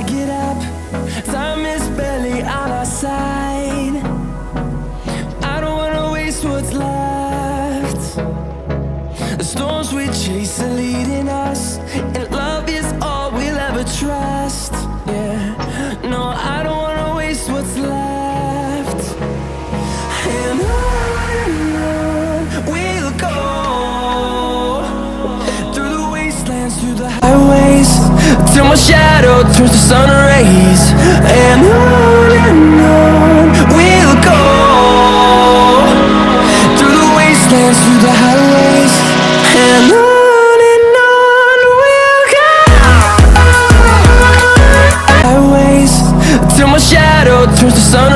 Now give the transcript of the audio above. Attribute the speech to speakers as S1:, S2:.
S1: I get up, time is barely on our side. I don't wanna waste what's left. The storms we chase are leading us, and love is all we'll ever trust. Yeah, no, I don't wanna waste what's left. And on we'll go, through the wastelands, through the highways, till my shadow turns to sun rays. And on we'll go, through the wastelands, through the highways, and on we'll go. Highways, till my shadow turns to sun